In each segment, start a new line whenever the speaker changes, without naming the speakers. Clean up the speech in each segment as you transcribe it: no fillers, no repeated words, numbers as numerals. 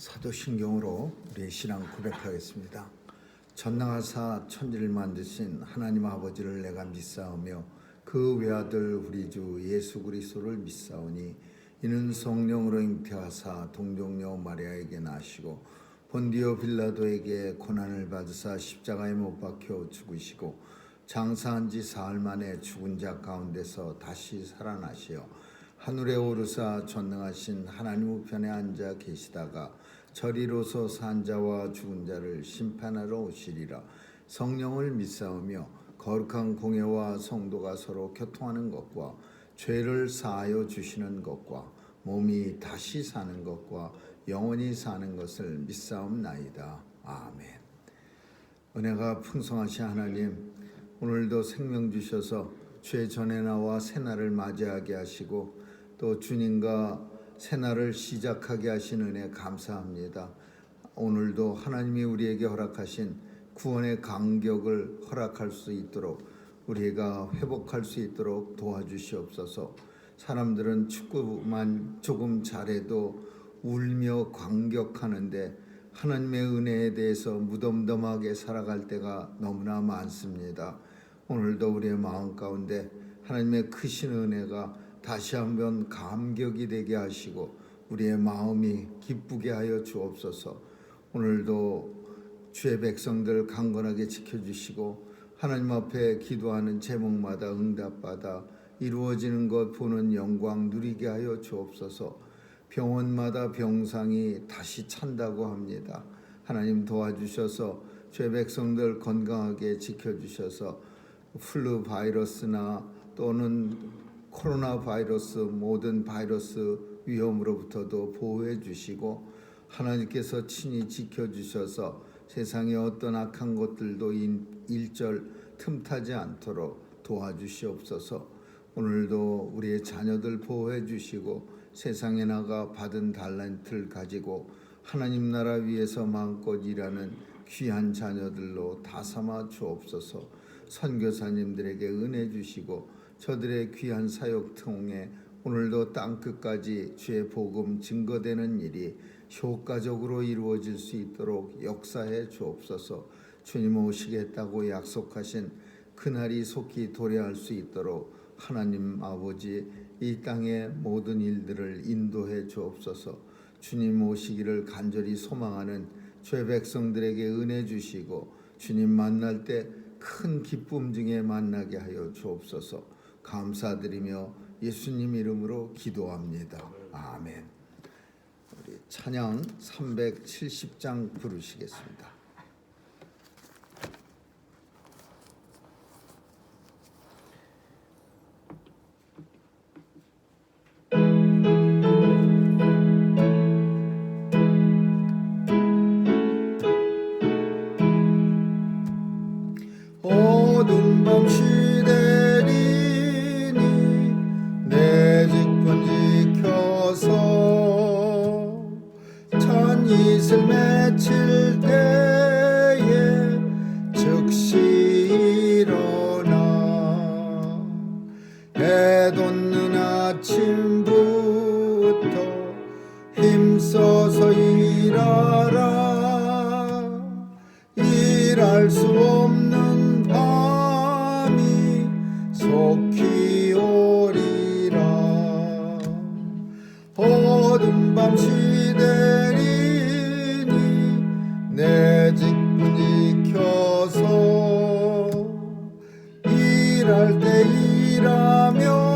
사도신경으로 우리의 신앙 고백하겠습니다. 전능하사 천지를 만드신 하나님 아버지를 내가 믿사오며 그 외아들 우리 주 예수 그리스도를 믿사오니 이는 성령으로 잉태하사 동정녀 마리아에게 나시고 본디오 빌라도에게 고난을 받으사 십자가에 못 박혀 죽으시고 장사한 지 사흘 만에 죽은 자 가운데서 다시 살아나시어 하늘에 오르사 전능하신 하나님 우편에 앉아 계시다가 저리로서 산 자와 죽은 자를 심판하러 오시리라. 성령을 믿사오며 거룩한 공예와 성도가 서로 교통하는 것과 죄를 사하여 주시는 것과 몸이 다시 사는 것과 영원히 사는 것을 믿사옵나이다. 아멘. 은혜가 풍성하신 하나님, 오늘도 생명 주셔서 죄 전에 나와 새날을 맞이하게 하시고 또 주님과 새날을 시작하게 하신 은혜 감사합니다. 오늘도 하나님이 우리에게 허락하신 구원의 간격을 허락할 수 있도록 우리가 회복할 수 있도록 도와주시옵소서. 사람들은 축구만 조금 잘해도 울며 감격하는데 하나님의 은혜에 대해서 무덤덤하게 살아갈 때가 너무나 많습니다. 오늘도 우리의 마음 가운데 하나님의 크신 은혜가 다시 한번 감격이 되게 하시고 우리의 마음이 기쁘게 하여 주옵소서. 오늘도 주의 백성들 강건하게 지켜주시고 하나님 앞에 기도하는 제목마다 응답받아 이루어지는 것 보는 영광 누리게 하여 주옵소서. 병원마다 병상이 다시 찬다고 합니다. 하나님 도와주셔서 주의 백성들 건강하게 지켜주셔서 플루 바이러스나 또는 코로나 바이러스 모든 바이러스 위험으로부터도 보호해 주시고 하나님께서 친히 지켜주셔서 세상의 어떤 악한 것들도 일절 틈타지 않도록 도와주시옵소서. 오늘도 우리의 자녀들 보호해 주시고 세상에 나가 받은 달란트를 가지고 하나님 나라 위에서 마음껏 일하는 귀한 자녀들로 다 삼아 주옵소서. 선교사님들에게 은혜 주시고 저들의 귀한 사역 통해 오늘도 땅끝까지 주의 복음 증거되는 일이 효과적으로 이루어질 수 있도록 역사해 주옵소서. 주님 오시겠다고 약속하신 그날이 속히 도래할 수 있도록 하나님 아버지 이 땅의 모든 일들을 인도해 주옵소서. 주님 오시기를 간절히 소망하는 주의 백성들에게 은혜 주시고 주님 만날 때 큰 기쁨 중에 만나게 하여 주옵소서. 감사드리며 예수님 이름으로 기도합니다. 아멘. 우리 찬양 370장 부르시겠습니다. 어두운 밤 시대리니 내 직분 지켜서 찬 이슬 맺힐 때에 즉시 일어나 해 돋는 아침부터 힘써서 일하라. 일할 수 없는 밤이 속히 오리라. 어두운 밤 시대리니 내 직분 지켜서 일할 때 일하면서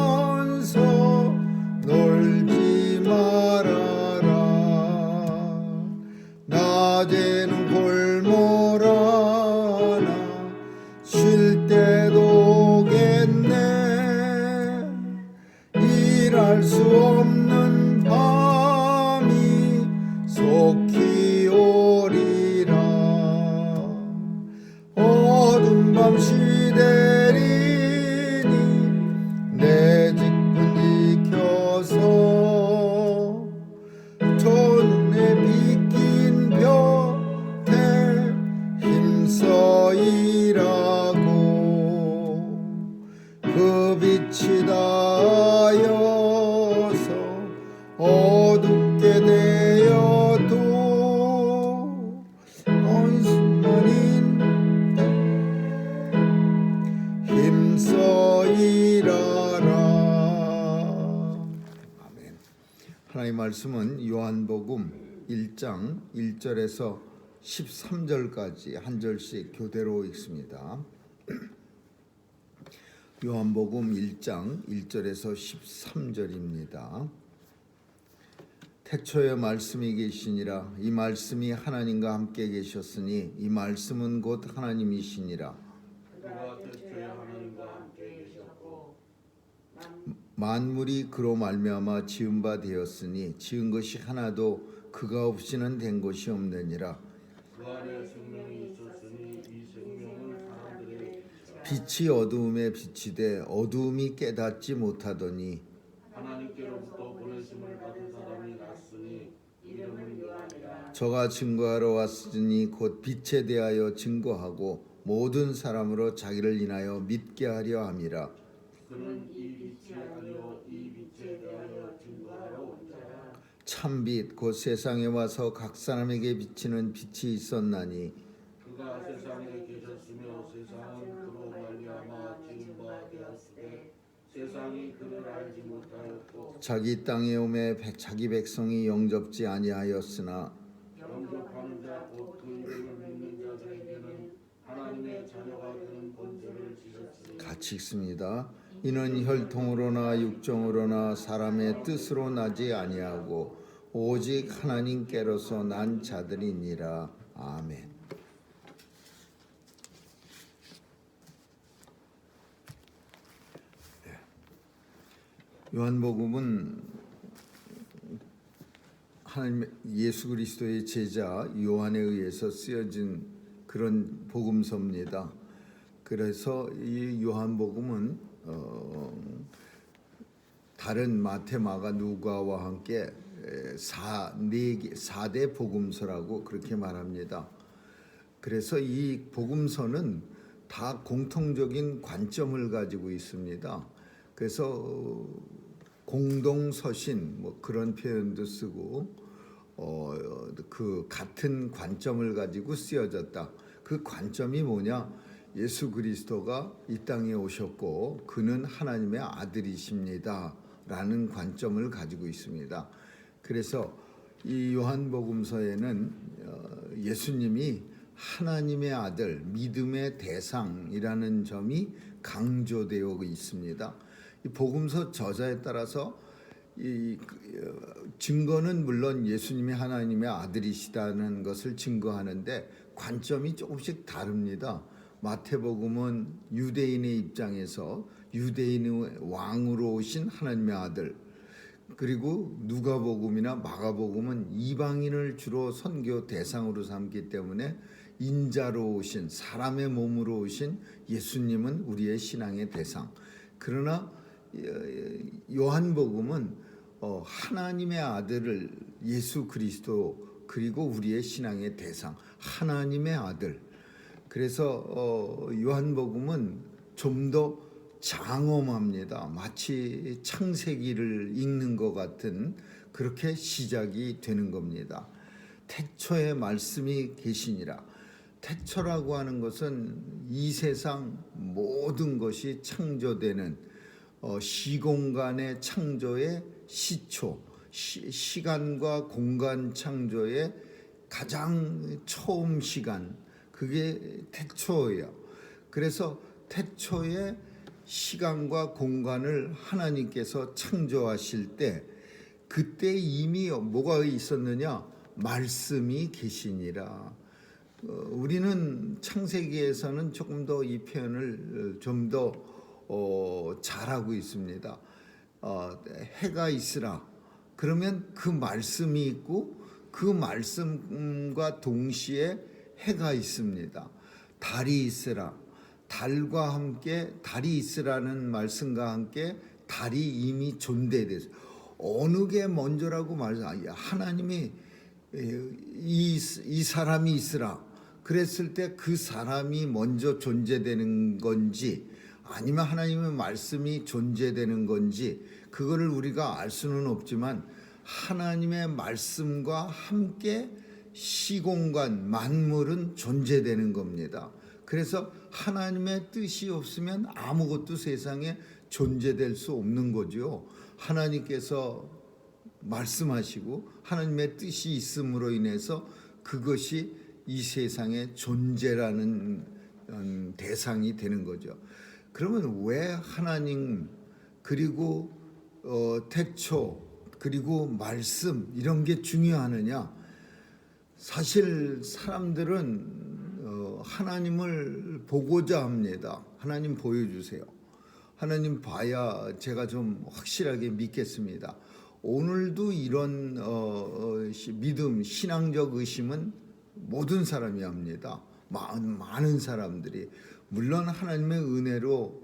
놀지 말아라. 낮에는 골몰하나 말씀은 요한복음 1장 1절에서 13절까지 한 절씩 교대로 읽습니다. 요한복음 1장 1절에서 13절입니다. 태초에 말씀이 계시니라. 이 말씀이 하나님과 함께 계셨으니 이 말씀은 곧 하나님이시니라.
그가 태초에 하나님과 함께 계셨고
만물이 그로 말미암아 지은 바 되었으니 지은 것이 하나도 그가 없이는 된 것이 없느니라.
그 안에 생명이 있었으니 이 생명은 사람들의
빛이 어두움에 비치되 어두움이 깨닫지 못하더니
하나님께로부터 보내심을 받은 사람이 났으니 이름은 요한이라.
저가 증거하러 왔으니 곧 빛에 대하여 증거하고 모든 사람으로 자기를 인하여 믿게 하려 함이라.
그는 이 빛이 아니요 이 빛에 대하여 증거하러 온 자라.
참빛 곧 세상에 와서 각 사람에게 비치는 빛이 있었나니
그가 세상에 계셨으며 세상은 그로 말미암아 지은 바 되었으되 세상이 그를 알지 못하였고
자기 땅에 오매 자기 백성이 영접지 아니하였으나
영접하는 자 곧 그 이름을 믿는 자들에게는 하나님의 자녀가 되는 권세를 주셨으니.
같이 읽습니다. 이는 혈통으로나 육정으로나 사람의 뜻으로 나지 아니하고 오직 하나님께로서 난 자들이니라. 아멘. 요한복음은 하나님 예수 그리스도의 제자 요한에 의해서 쓰여진 그런 복음서입니다. 그래서 이 요한복음은 다른 마태, 마가, 누가와 함께 4대 복음서라고 그렇게 말합니다. 그래서 이 복음서는 다 공통적인 관점을 가지고 있습니다. 그래서 공동서신 뭐 그런 표현도 쓰고 그 같은 관점을 가지고 쓰여졌다. 그 관점이 뭐냐? 예수 그리스도가 이 땅에 오셨고 그는 하나님의 아들이십니다 라는 관점을 가지고 있습니다. 그래서 이 요한복음서에는 예수님이 하나님의 아들, 믿음의 대상이라는 점이 강조되어 있습니다. 이 복음서 저자에 따라서 이 증거는 물론 예수님이 하나님의 아들이시다는 것을 증거하는데 관점이 조금씩 다릅니다. 마태복음은 유대인의 입장에서 유대인의 왕으로 오신 하나님의 아들, 그리고 누가복음이나 마가복음은 이방인을 주로 선교 대상으로 삼기 때문에 인자로 오신 사람의 몸으로 오신 예수님은 우리의 신앙의 대상. 그러나 요한복음은 하나님의 아들을 예수 그리스도 그리고 우리의 신앙의 대상 하나님의 아들. 그래서 요한복음은 좀 더 장엄합니다. 마치 창세기를 읽는 것 같은 그렇게 시작이 되는 겁니다. 태초에 말씀이 계시니라. 태초라고 하는 것은 이 세상 모든 것이 창조되는 시공간의 창조의 시초, 시간과 공간 창조의 가장 처음 시간, 그게 태초예요. 그래서 태초에 시간과 공간을 하나님께서 창조하실 때 그때 이미 뭐가 있었느냐? 말씀이 계시니라. 우리는 창세기에서는 조금 더 이 표현을 좀 더 잘하고 있습니다. 해가 있으라. 그러면 그 말씀이 있고 그 말씀과 동시에 해가 있습니다. 달이 있으라. 달과 함께 달이 있으라는 말씀과 함께 달이 이미 존재돼서 어느 게 먼저라고 말해서 하나님이 이 사람이 있으라 그랬을 때 그 사람이 먼저 존재되는 건지 아니면 하나님의 말씀이 존재되는 건지 그거를 우리가 알 수는 없지만 하나님의 말씀과 함께 시공간 만물은 존재되는 겁니다. 그래서 하나님의 뜻이 없으면 아무것도 세상에 존재될 수 없는 거죠. 하나님께서 말씀하시고 하나님의 뜻이 있음으로 인해서 그것이 이 세상의 존재라는 대상이 되는 거죠. 그러면 왜 하나님 그리고 태초 그리고 말씀 이런 게 중요하느냐? 사실 사람들은 하나님을 보고자 합니다. 하나님 보여주세요. 하나님 봐야 제가 좀 확실하게 믿겠습니다. 오늘도 이런 믿음, 신앙적 의심은 모든 사람이 합니다. 많은 사람들이. 물론 하나님의 은혜로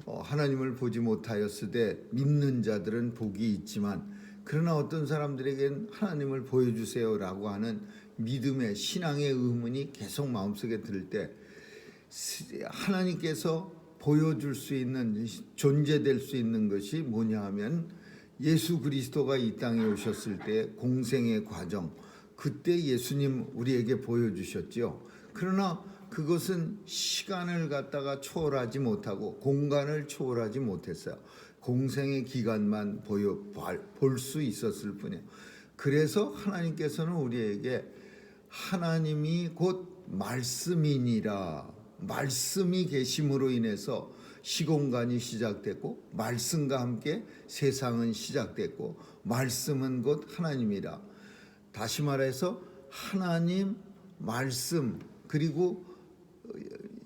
하나님을 보지 못하였으되 믿는 자들은 복이 있지만, 그러나 어떤 사람들에겐 하나님을 보여주세요라고 하는 믿음의 신앙의 의문이 계속 마음속에 들 때 하나님께서 보여줄 수 있는, 존재될 수 있는 것이 뭐냐 하면 예수 그리스도가 이 땅에 오셨을 때 공생의 과정, 그때 예수님 우리에게 보여주셨죠. 그러나 그것은 시간을 갖다가 초월하지 못하고 공간을 초월하지 못했어요. 공생의 기간만 볼 수 있었을 뿐이에요. 그래서 하나님께서는 우리에게 하나님이 곧 말씀이니라, 말씀이 계심으로 인해서 시공간이 시작됐고 말씀과 함께 세상은 시작됐고 말씀은 곧 하나님이라. 다시 말해서 하나님, 말씀, 그리고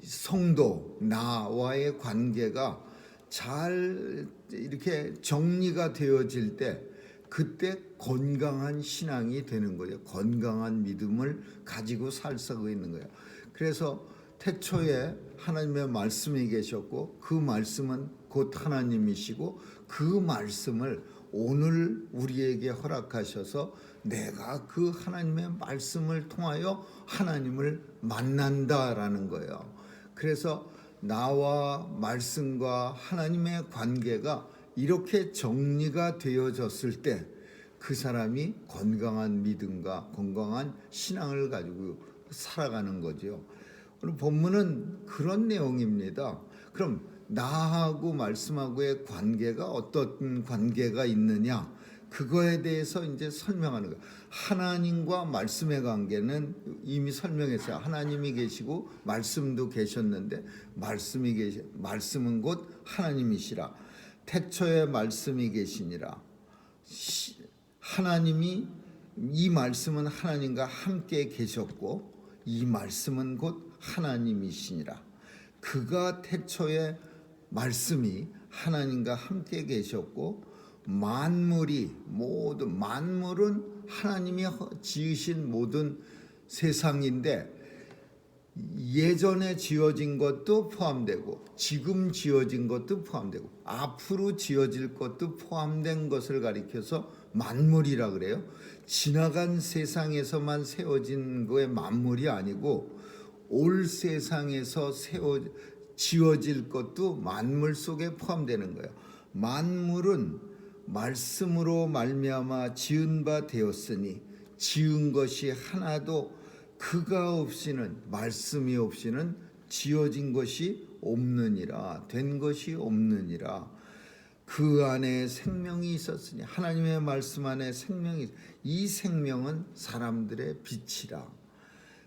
성도, 나와의 관계가 잘 이렇게 정리가 되어질 때 그때 건강한 신앙이 되는 거예요. 건강한 믿음을 가지고 살아가고 있는 거예요. 그래서 태초에 하나님의 말씀이 계셨고 그 말씀은 곧 하나님이시고 그 말씀을 오늘 우리에게 허락하셔서 내가 그 하나님의 말씀을 통하여 하나님을 만난다라는 거예요. 그래서 나와 말씀과 하나님의 관계가 이렇게 정리가 되어졌을 때 그 사람이 건강한 믿음과 건강한 신앙을 가지고 살아가는 거죠. 오늘 본문은 그런 내용입니다. 그럼 나하고 말씀하고의 관계가 어떤 관계가 있느냐? 그거에 대해서 이제 설명하는 거예요. 하나님과 말씀의 관계는 이미 설명했어요. 하나님이 계시고 말씀도 계셨는데 말씀은 곧 하나님이시라. 태초에 말씀이 계시니라. 하나님이, 이 말씀은 하나님과 함께 계셨고 이 말씀은 곧 하나님이시니라. 그가 태초에 말씀이 하나님과 함께 계셨고 만물은 하나님이 지으신 모든 세상인데 예전에 지어진 것도 포함되고 지금 지어진 것도 포함되고 앞으로 지어질 것도 포함된 것을 가리켜서 만물이라 그래요. 지나간 세상에서만 세워진 거에 만물이 아니고 올 세상에서 지어질 것도 만물 속에 포함되는 거예요. 만물은 말씀으로 말미암아 지은 바 되었으니 지은 것이 하나도 그가 없이는, 말씀이 없이는 지어진 것이 없느니라. 된 것이 없느니라. 그 안에 생명이 있었으니, 하나님의 말씀 안에 생명이, 이 생명은 사람들의 빛이라.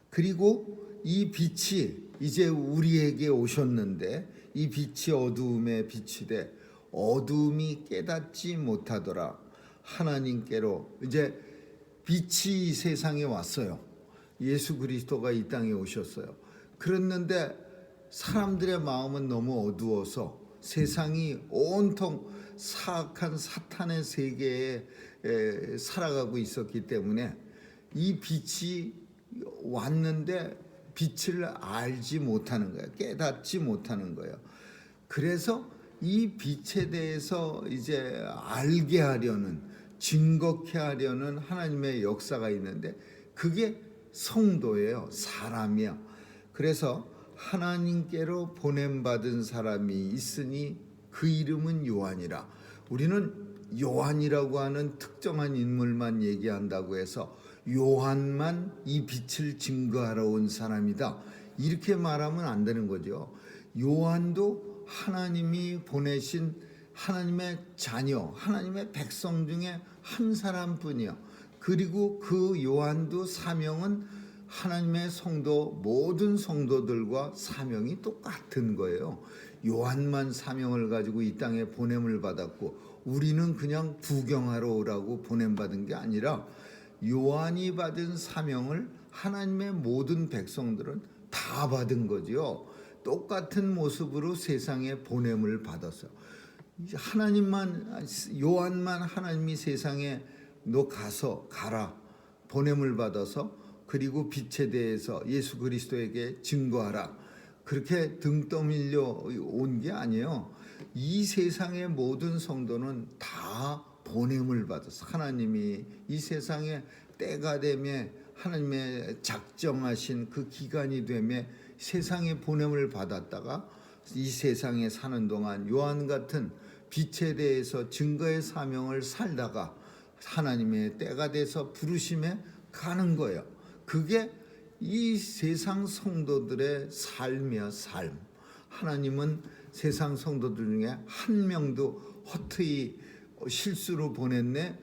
그리고 이 빛이 이제 우리에게 오셨는데 이 빛이 어두움에 비치되 어두움이 깨닫지 못하더라. 하나님께로 이제 빛이 세상에 왔어요. 예수 그리스도가 이 땅에 오셨어요. 그랬는데 사람들의 마음은 너무 어두워서 세상이 온통 사악한 사탄의 세계에 살아가고 있었기 때문에 이 빛이 왔는데 빛을 알지 못하는 거예요. 깨닫지 못하는 거예요. 그래서 이 빛에 대해서 이제 알게 하려는, 증거케 하려는 하나님의 역사가 있는데 그게 성도예요. 사람이야. 그래서 하나님께로 보냄받은 사람이 있으니 그 이름은 요한이라. 우리는 요한이라고 하는 특정한 인물만 얘기한다고 해서 요한만 이 빛을 증거하러 온 사람이다, 이렇게 말하면 안 되는 거죠. 요한도 하나님이 보내신 하나님의 자녀, 하나님의 백성 중에 한 사람뿐이요. 그리고 그 요한도 사명은 하나님의 성도 모든 성도들과 사명이 똑같은 거예요. 요한만 사명을 가지고 이 땅에 보냄을 받았고 우리는 그냥 구경하러 오라고 보냄받은 게 아니라 요한이 받은 사명을 하나님의 모든 백성들은 다 받은 거지요. 똑같은 모습으로 세상에 보냄을 받았어요. 요한만 하나님이 세상에 너 가라 보냄을 받아서 그리고 빛에 대해서 예수 그리스도에게 증거하라 그렇게 등 떠밀려 온 게 아니에요. 이 세상의 모든 성도는 다 보냄을 받아서 하나님이 이 세상에 때가 되매 하나님의 작정하신 그 기간이 되매 세상에 보냄을 받았다가 이 세상에 사는 동안 요한 같은 빛에 대해서 증거의 사명을 살다가 하나님의 때가 돼서 부르심에 가는 거예요. 그게 이 세상 성도들의 삶이야, 삶. 하나님은 세상 성도들 중에 한 명도 허투이 실수로 보냈네,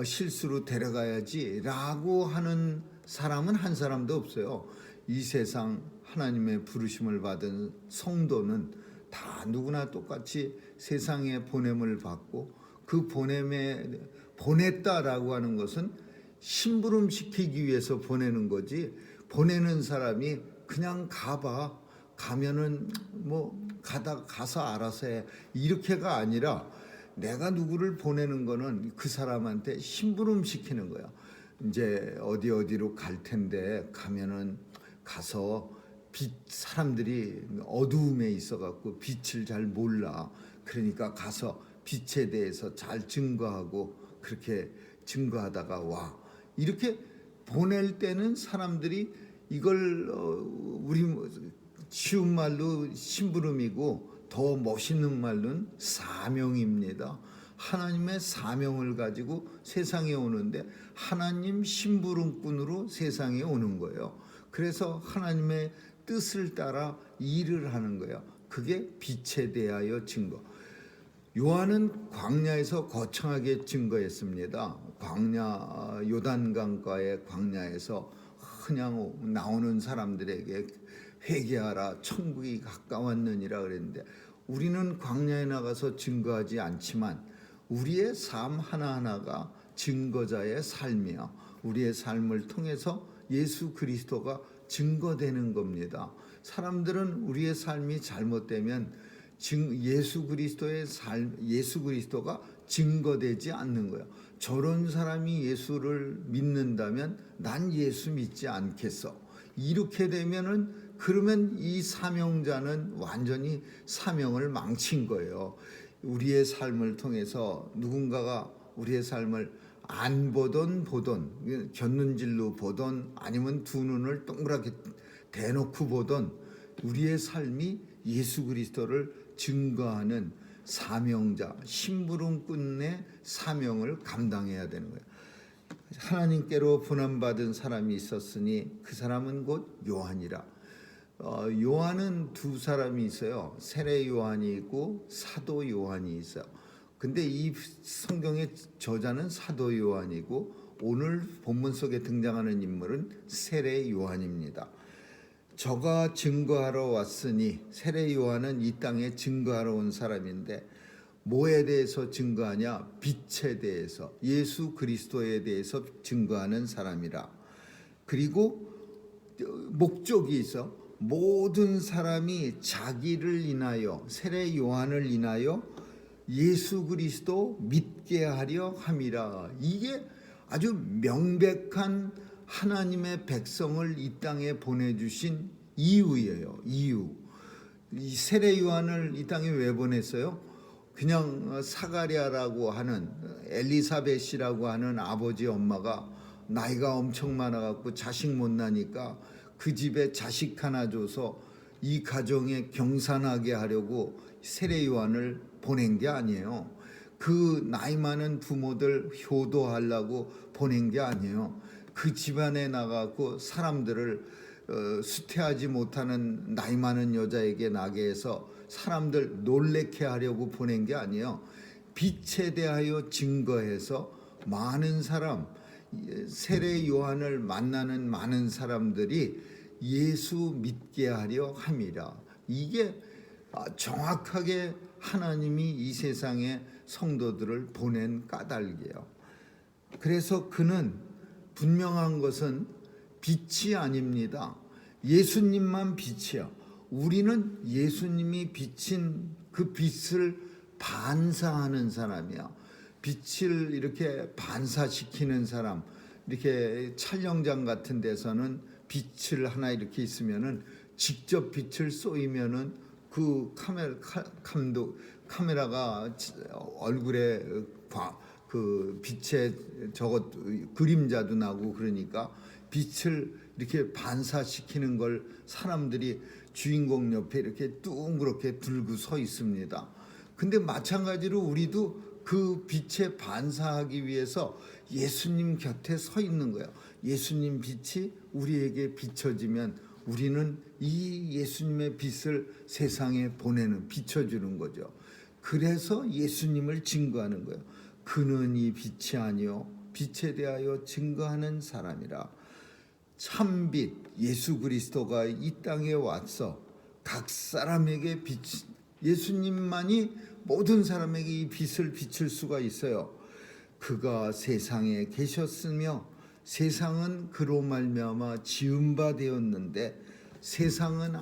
실수로 데려가야지 라고 하는 사람은 한 사람도 없어요. 이 세상 하나님의 부르심을 받은 성도는 다 누구나 똑같이 세상에 보냄을 받고 그 보냄에 보냈다라고 하는 것은 심부름시키기 위해서 보내는 거지, 보내는 사람이 그냥 가면은 뭐 가서 알아서 해 이렇게가 아니라 내가 누구를 보내는 거는 그 사람한테 심부름시키는 거야. 이제 어디로 갈 텐데 가면은 가서 사람들이 어두움에 있어갖고 빛을 잘 몰라. 그러니까 가서 빛에 대해서 잘 증거하고 그렇게 증거하다가 와. 이렇게 보낼 때는 사람들이 이걸 우리 쉬운 말로 심부름이고 더 멋있는 말로는 사명입니다. 하나님의 사명을 가지고 세상에 오는데 하나님 심부름꾼으로 세상에 오는 거예요. 그래서 하나님의 뜻을 따라 일을 하는 거예요. 그게 빛에 대하여 증거. 요한은 광야에서 거창하게 증거했습니다. 광야 요단강가의 광야에서 그냥 나오는 사람들에게 회개하라 천국이 가까웠느니라 그랬는데 우리는 광야에 나가서 증거하지 않지만 우리의 삶 하나하나가 증거자의 삶이야. 우리의 삶을 통해서 예수 그리스도가 증거되는 겁니다. 사람들은 우리의 삶이 잘못되면 예수 그리스도가 증거되지 않는 거예요. 저런 사람이 예수를 믿는다면 난 예수 믿지 않겠어. 이렇게 되면은 그러면 이 사명자는 완전히 사명을 망친 거예요. 우리의 삶을 통해서 누군가가 우리의 삶을 안 보던 곁눈질로 보던 아니면 두 눈을 동그랗게 대놓고 보던 우리의 삶이 예수 그리스도를 증거하는 사명자, 심부름꾼의 사명을 감당해야 되는 거예요. 하나님께로 분함받은 사람이 있었으니 그 사람은 곧 요한이라. 요한은 두 사람이 있어요. 세례 요한이 있고 사도 요한이 있어요. 근데 이 성경의 저자는 사도 요한이고 오늘 본문 속에 등장하는 인물은 세례 요한입니다. 저가 증거하러 왔으니 세례 요한은 이 땅에 증거하러 온 사람인데 뭐에 대해서 증거하냐? 빛에 대해서, 예수 그리스도에 대해서 증거하는 사람이라. 그리고 목적이 있어. 모든 사람이 자기를 인하여, 세례 요한을 인하여 예수 그리스도 믿게 하려 함이라. 이게 아주 명백한 하나님의 백성을 이 땅에 보내주신 이유예요. 이유. 이 세례 요한을 이 땅에 왜 보냈어요? 그냥 사가랴라고 하는 엘리사벳이라고 하는 아버지 엄마가 나이가 엄청 많아갖고 자식 못 나니까 그 집에 자식 하나 줘서 이 가정에 경산하게 하려고 세례 요한을 보낸 게 아니에요. 그 나이 많은 부모들 효도하려고 보낸 게 아니에요. 그 집안에 나가고 사람들을 수태하지 못하는 나이 많은 여자에게 나게 해서 사람들 놀래게 하려고 보낸 게 아니에요. 빛에 대하여 증거해서 많은 사람, 세례 요한을 만나는 많은 사람들이 예수 믿게 하려 함이라. 이게 정확하게 하나님이 이 세상에 성도들을 보낸 까닭이에요. 그래서 그는 분명한 것은 빛이 아닙니다. 예수님만 빛이야. 우리는 예수님이 비친 그 빛을 반사하는 사람이야. 빛을 이렇게 반사시키는 사람, 이렇게 촬영장 같은 데서는 빛을 하나 이렇게 있으면은 직접 빛을 쏘이면은 그 카메라가 얼굴에 그 빛의 저것 그림자도 나고, 그러니까 빛을 이렇게 반사시키는 걸 사람들이 주인공 옆에 이렇게 둥그렇게 들고 서 있습니다. 근데 마찬가지로 우리도 그 빛에 반사하기 위해서 예수님 곁에 서 있는 거예요. 예수님 빛이 우리에게 비춰지면 우리는 이 예수님의 빛을 세상에 비춰주는 거죠. 그래서 예수님을 증거하는 거예요. 그는 이 빛이 아니요 빛에 대하여 증거하는 사람이라. 참빛 예수 그리스도가 이 땅에 와서 각 사람에게 예수님만이 모든 사람에게 이 빛을 비출 수가 있어요. 그가 세상에 계셨으며 세상은 그로 말미암아 지은 바 되었는데 세상은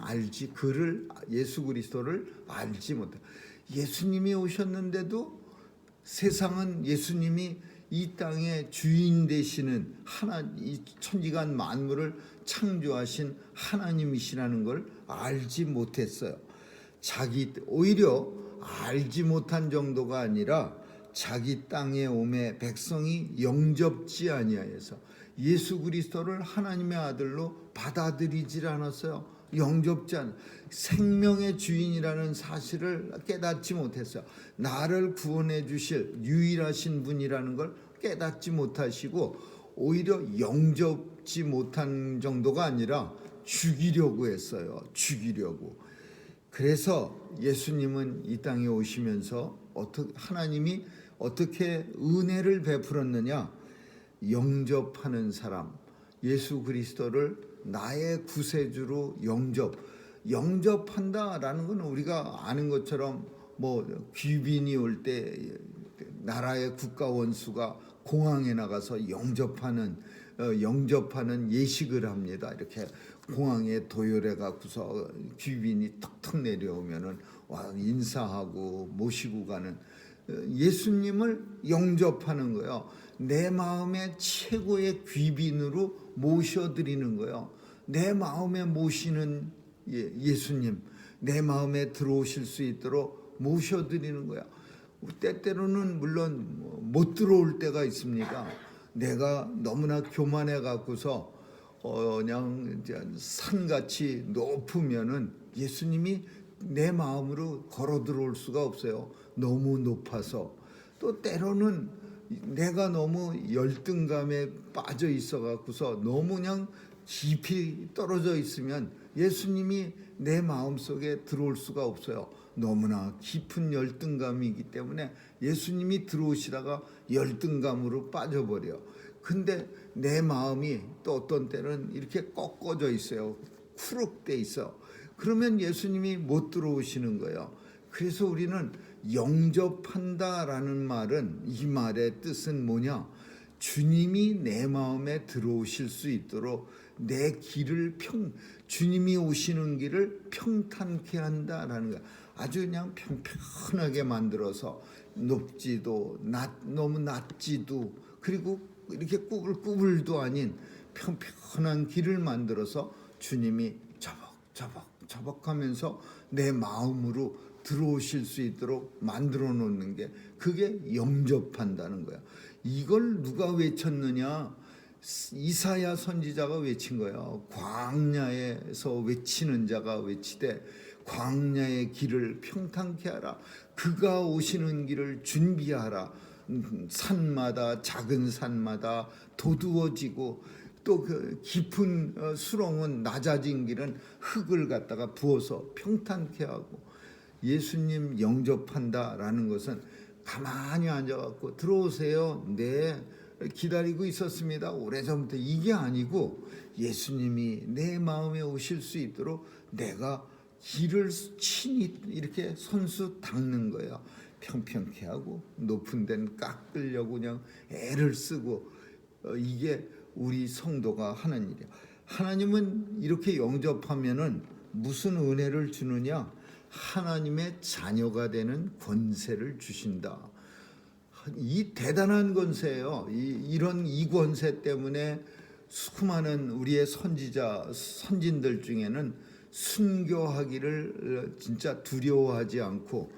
그를 예수 그리스도를 알지 못해. 예수님이 오셨는데도 세상은 예수님이 이 땅의 주인 되시는 이 천지간 만물을 창조하신 하나님이시라는 걸 알지 못했어요. 오히려 알지 못한 정도가 아니라 자기 땅에 오매 백성이 영접지 아니하여서 예수 그리스도를 하나님의 아들로 받아들이질 않았어요. 영접지 않아. 생명의 주인이라는 사실을 깨닫지 못했어요. 나를 구원해 주실 유일하신 분이라는 걸 깨닫지 못하시고 오히려 영접지 못한 정도가 아니라 죽이려고 했어요. 죽이려고. 그래서 예수님은 이 땅에 오시면서 하나님이 어떻게 은혜를 베풀었느냐? 영접하는 사람, 예수 그리스도를 나의 구세주로 영접한다라는 건 우리가 아는 것처럼 귀빈이 올 때 나라의 국가 원수가 공항에 나가서 영접하는 예식을 합니다. 이렇게 공항에 도열해 갖고서 귀빈이 턱턱 내려오면은 인사하고 모시고 가는, 예수님을 영접하는 거예요. 내 마음의 최고의 귀빈으로 모셔드리는 거예요. 내 마음에 모시는 예수님, 내 마음에 들어오실 수 있도록 모셔드리는 거야. 때때로는 물론 못 들어올 때가 있습니다. 내가 너무나 교만해 갖고서 그냥 산같이 높으면은 예수님이 내 마음으로 걸어 들어올 수가 없어요. 너무 높아서. 또 때로는 내가 너무 열등감에 빠져 있어 갖고서 너무 그냥 깊이 떨어져 있으면 예수님이 내 마음속에 들어올 수가 없어요. 너무나 깊은 열등감이기 때문에 예수님이 들어오시다가 열등감으로 빠져버려. 근데 내 마음이 또 어떤 때는 이렇게 꺾어져 있어요. 쿠룩돼 있어. 그러면 예수님이 못 들어오시는 거예요. 그래서 우리는 영접한다라는 말은, 이 말의 뜻은 뭐냐? 주님이 내 마음에 들어오실 수 있도록 내 길을 주님이 오시는 길을 평탄케 한다라는 거야. 아주 그냥 평평하게 만들어서 높지도 너무 낮지도, 그리고 이렇게 꾸불꾸불도 아닌 평평한 길을 만들어서 주님이 저벅하면서 내 마음으로 들어오실 수 있도록 만들어 놓는 게, 그게 영접한다는 거야. 이걸 누가 외쳤느냐? 이사야 선지자가 외친 거예요. 광야에서 외치는 자가 외치되 광야의 길을 평탄케 하라. 그가 오시는 길을 준비하라. 산마다, 작은 산마다 도두어지고, 또 그 깊은 수렁은, 낮아진 길은 흙을 갖다가 부어서 평탄케 하고. 예수님 영접한다라는 것은 가만히 앉아갖고 들어오세요. 네, 기다리고 있었습니다. 오래전부터. 이게 아니고 예수님이 내 마음에 오실 수 있도록 내가 길을 친히 이렇게 손수 닦는 거예요. 평평케 하고 높은 데는 깎으려고 그냥 애를 쓰고, 이게 우리 성도가 하는 일이에요. 하나님은 이렇게 영접하면은 무슨 은혜를 주느냐? 하나님의 자녀가 되는 권세를 주신다. 이 대단한 권세예요. 이런 권세 때문에 수많은 우리의 선진들 중에는 순교하기를 진짜 두려워하지 않고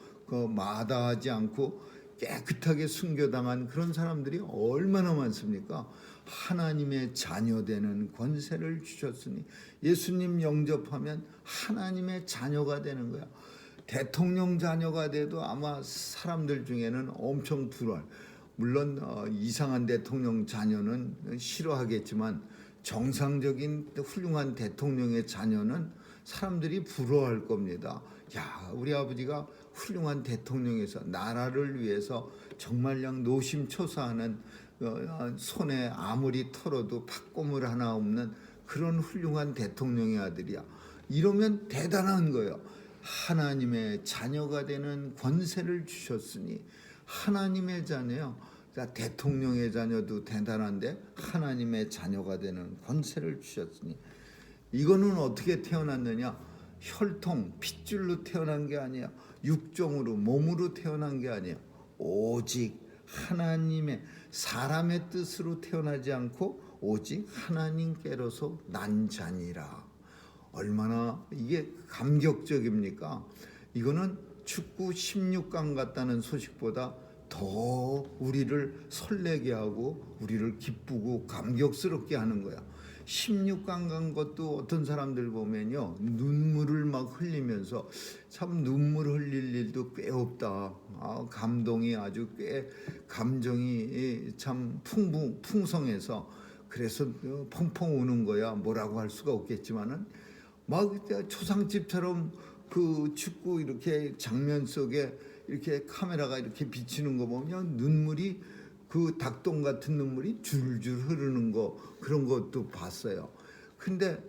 마다하지 않고 깨끗하게 순교당한 그런 사람들이 얼마나 많습니까? 하나님의 자녀 되는 권세를 주셨으니, 예수님 영접하면 하나님의 자녀가 되는 거야. 대통령 자녀가 돼도 아마 사람들 중에는 엄청 부러워요. 물론 이상한 대통령 자녀는 싫어하겠지만 정상적인 훌륭한 대통령의 자녀는 사람들이 부러워할 겁니다. 야, 우리 아버지가 훌륭한 대통령에서 나라를 위해서 정말 그냥 노심초사하는, 손에 아무리 털어도 팥고물 하나 없는 그런 훌륭한 대통령의 아들이야. 이러면 대단한 거예요. 하나님의 자녀가 되는 권세를 주셨으니, 하나님의 자녀요. 대통령의 자녀도 대단한데 하나님의 자녀가 되는 권세를 주셨으니, 이거는 어떻게 태어났느냐? 혈통, 핏줄로 태어난 게 아니야. 육종으로, 몸으로 태어난 게 아니야. 오직 하나님의, 사람의 뜻으로 태어나지 않고 오직 하나님께로서 난 자니라. 얼마나 이게 감격적입니까? 이거는 축구 16강 같다는 소식보다 더 우리를 설레게 하고 우리를 기쁘고 감격스럽게 하는 거야. 16강 간 것도 어떤 사람들 보면요, 눈물을 막 흘리면서, 참 눈물 흘릴 일도 꽤 없다. 감동이 아주 꽤, 감정이 참 풍성해서 그래서 펑펑 우는 거야. 뭐라고 할 수가 없겠지만은 막 초상집처럼 그 축구 이렇게 장면 속에 이렇게 카메라가 이렇게 비치는 거 보면 눈물이, 그 닭똥 같은 눈물이 줄줄 흐르는 거, 그런 것도 봤어요. 근데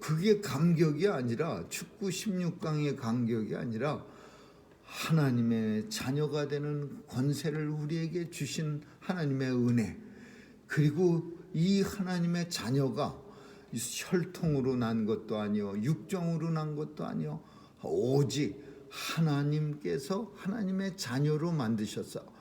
그게 감격이 아니라, 축구 16강의 감격이 아니라 하나님의 자녀가 되는 권세를 우리에게 주신 하나님의 은혜, 그리고 이 하나님의 자녀가 혈통으로 난 것도 아니요, 육정으로 난 것도 아니요, 오직 하나님께서 하나님의 자녀로 만드셨어.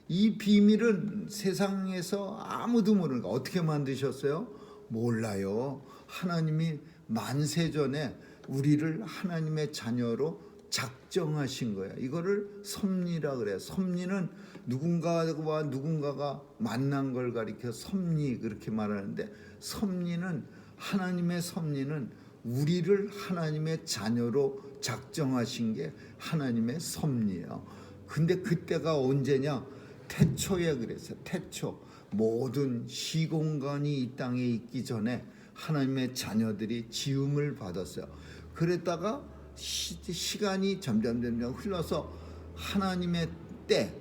이 비밀은 세상에서 아무도 모르는 거. 어떻게 만드셨어요? 몰라요. 하나님이 만세전에 우리를 하나님의 자녀로 작정하신 거야. 이거를 섭리라 그래요. 섭리는 누군가와 누군가가 만난 걸 가리켜 섭리 그렇게 말하는데, 섭리는, 하나님의 섭리는 우리를 하나님의 자녀로 작정하신 게 하나님의 섭리예요. 근데 그때가 언제냐? 태초에 그랬어요. 태초. 모든 시공간이 이 땅에 있기 전에 하나님의 자녀들이 지음을 받았어요. 그랬다가 시간이 점점 흘러서 하나님의 때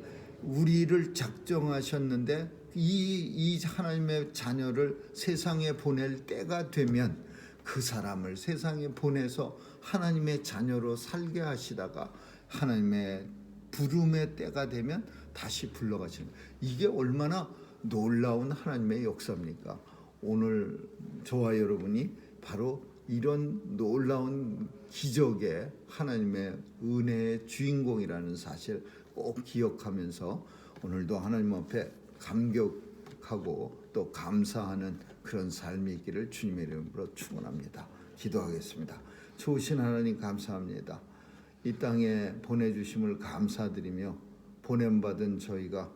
우리를 작정하셨는데, 이 하나님의 자녀를 세상에 보낼 때가 되면 그 사람을 세상에 보내서 하나님의 자녀로 살게 하시다가 하나님의 부름의 때가 되면 다시 불러가시는, 이게 얼마나 놀라운 하나님의 역사입니까? 오늘 저와 여러분이 바로 이런 놀라운 기적의 하나님의 은혜의 주인공이라는 사실 꼭 기억하면서 오늘도 하나님 앞에 감격하고 또 감사하는 그런 삶이 있기를 주님의 이름으로 축원합니다. 기도하겠습니다. 좋으신 하나님 감사합니다. 이 땅에 보내주심을 감사드리며, 보냄받은 저희가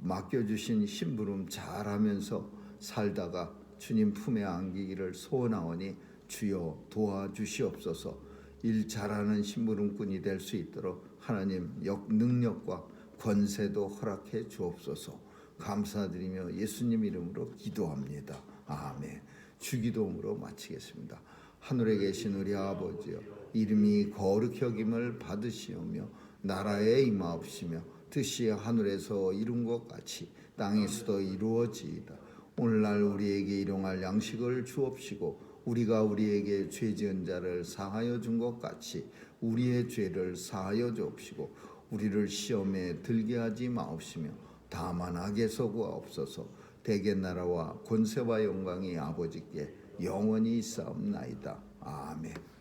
맡겨주신 심부름 잘하면서 살다가 주님 품에 안기기를 소원하오니 주여 도와주시옵소서. 일 잘하는 심부름꾼이 될 수 있도록 하나님 능력과 권세도 허락해 주옵소서. 감사드리며 예수님 이름으로 기도합니다. 아멘. 주기도문으로 마치겠습니다. 하늘에 계신 우리 아버지여, 이름이 거룩히 여김을 받으시오며 나라에 임하옵시며 뜻이 하늘에서 이룬 것 같이 땅에서도 이루어지이다. 오늘날 우리에게 일용할 양식을 주옵시고 우리가 우리에게 죄 지은 자를 사하여 준 것 같이 우리의 죄를 사하여 주옵시고 우리를 시험에 들게 하지 마옵시며 다만 악에서 구하옵소서. 대개 나라와 권세와 영광이 아버지께 영원히 있사옵나이다. 아멘.